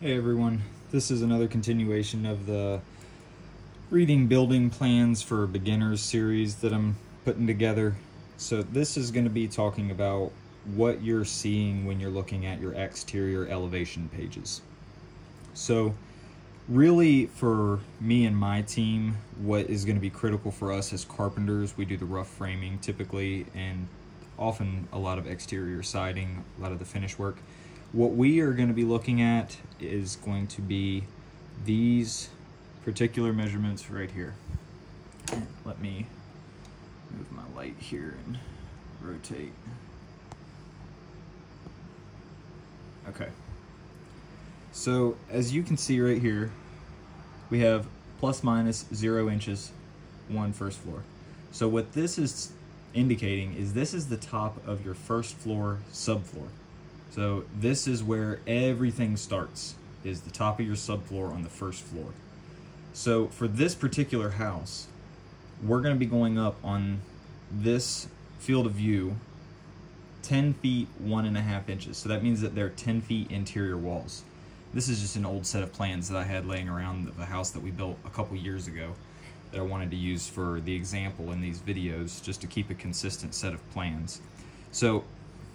Hey everyone, this is another continuation of the Reading Building Plans for Beginners series that I'm putting together. So this is going to be talking about what you're seeing when you're looking at your exterior elevation pages. So really for me and my team, what is going to be critical for us as carpenters, we do the rough framing typically and often a lot of exterior siding, a lot of the finish work. What we are going to be looking at is going to be these particular measurements right here. Let me move my light here and rotate. Okay. So as you can see right here, we have plus minus 0 inches, one first floor. So what this is indicating is this is the top of your first floor subfloor. So this is where everything starts, is the top of your subfloor on the first floor. So for this particular house, we're going to be going up on this field of view 10 feet 1.5 inches. So that means that they're 10 feet interior walls. This is just an old set of plans that I had laying around the house that we built a couple years ago that I wanted to use for the example in these videos, just to keep a consistent set of plans. So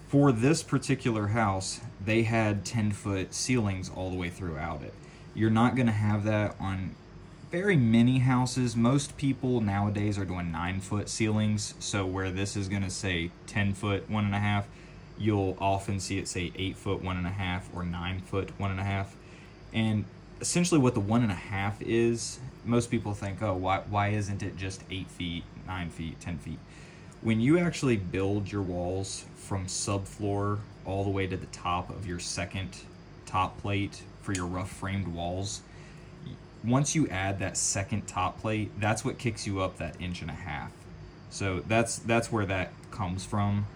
for this particular house, they had 10-foot ceilings all the way throughout it. You're not going to have that on very many houses. Most people nowadays are doing 9-foot ceilings, so where this is going to say 10-foot 1.5, you'll often see it say 8-foot 1.5 or 9-foot 1.5. And essentially what the 1.5 is, most people think, oh, why isn't it just 8 feet, 9 feet, 10 feet? When you actually build your walls from subfloor all the way to the top of your second top plate for your rough framed walls, once you add that second top plate, that's what kicks you up that 1.5 inches. So that's where that comes from.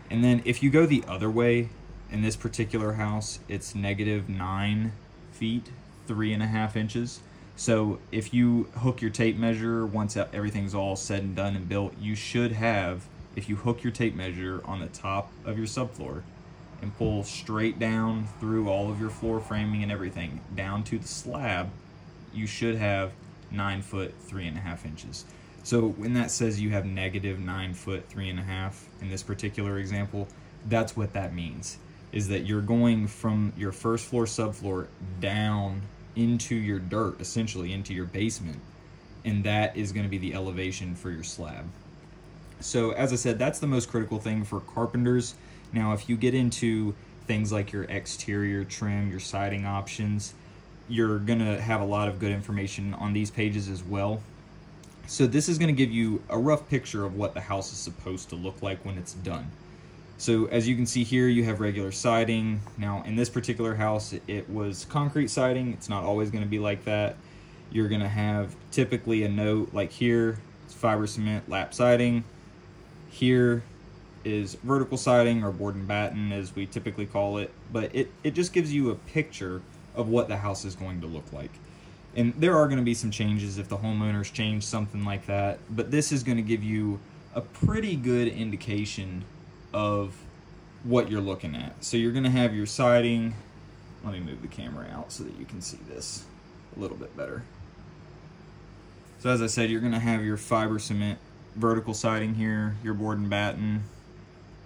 And then if you go the other way, in this particular house, it's -9 feet, 3.5 inches. So if you hook your tape measure, once everything's all said and done and built, you should have, if you hook your tape measure on the top of your subfloor and pull straight down through all of your floor framing and everything, down to the slab, you should have 9 foot, 3.5 inches. So when that says you have -9 foot, 3.5 in this particular example, that's what that means, is that you're going from your first floor subfloor down into your dirt, essentially into your basement, and that is going to be the elevation for your slab. So as I said, that's the most critical thing for carpenters. Now if you get into things like your exterior trim, your siding options, you're going to have a lot of good information on these pages as well. So this is going to give you a rough picture of what the house is supposed to look like when it's done. So as you can see here, you have regular siding. Now in this particular house, it was concrete siding. It's not always going to be like that. You're going to have typically a note like here, it's fiber cement lap siding. Here is vertical siding, or board and batten as we typically call it. But it just gives you a picture of what the house is going to look like. And there are going to be some changes if the homeowners change something like that. But this is going to give you a pretty good indication of what you're looking at. So you're going to have your siding. Let me move the camera out so that you can see this a little bit better. So as I said, you're going to have your fiber cement vertical siding here, your board and batten,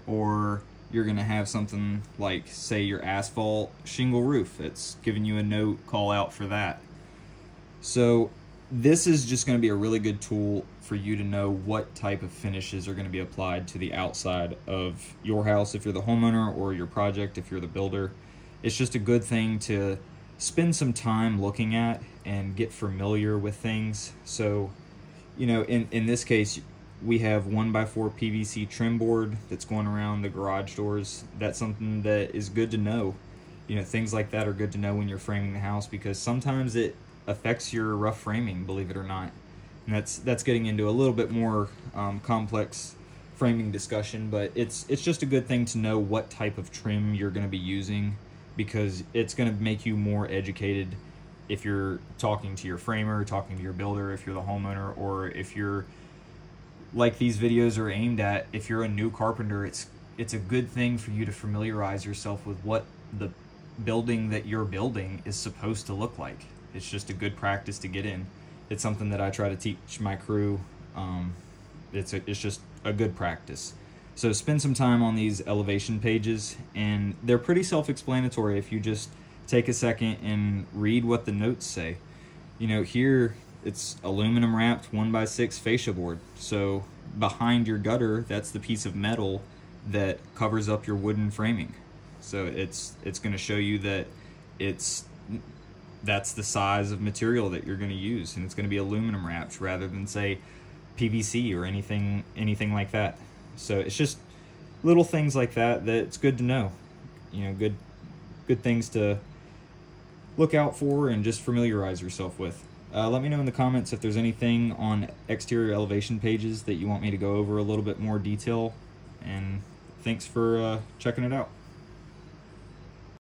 or you're going to have something like, say, your asphalt shingle roof. It's giving you a note call out for that. So this is just going to be a really good tool for you to know what type of finishes are going to be applied to the outside of your house if you're the homeowner, or your project if you're the builder. It's just a good thing to spend some time looking at and get familiar with things. So, you know, in this case, we have 1x4 PVC trim board that's going around the garage doors. That's something that is good to know. You know, things like that are good to know when you're framing the house, because sometimes it affects your rough framing, believe it or not. And that's getting into a little bit more complex framing discussion, but it's just a good thing to know what type of trim you're going to be using, because it's going to make you more educated if you're talking to your framer, talking to your builder, if you're the homeowner, or if you're, like these videos are aimed at, if you're a new carpenter, it's a good thing for you to familiarize yourself with what the building that you're building is supposed to look like. It's just a good practice to get in. It's something that I try to teach my crew. It's just a good practice. So spend some time on these elevation pages, and they're pretty self-explanatory if you just take a second and read what the notes say. You know, here it's aluminum wrapped 1x6 fascia board. So behind your gutter, that's the piece of metal that covers up your wooden framing. So it's going to show you that that's the size of material that you're going to use, and it's going to be aluminum wrapped rather than, say, PVC or anything like that. So it's just little things like that it's good to know. You know, good things to look out for and just familiarize yourself with. Let me know in the comments if there's anything on exterior elevation pages that you want me to go over a little bit more detail, and thanks for checking it out.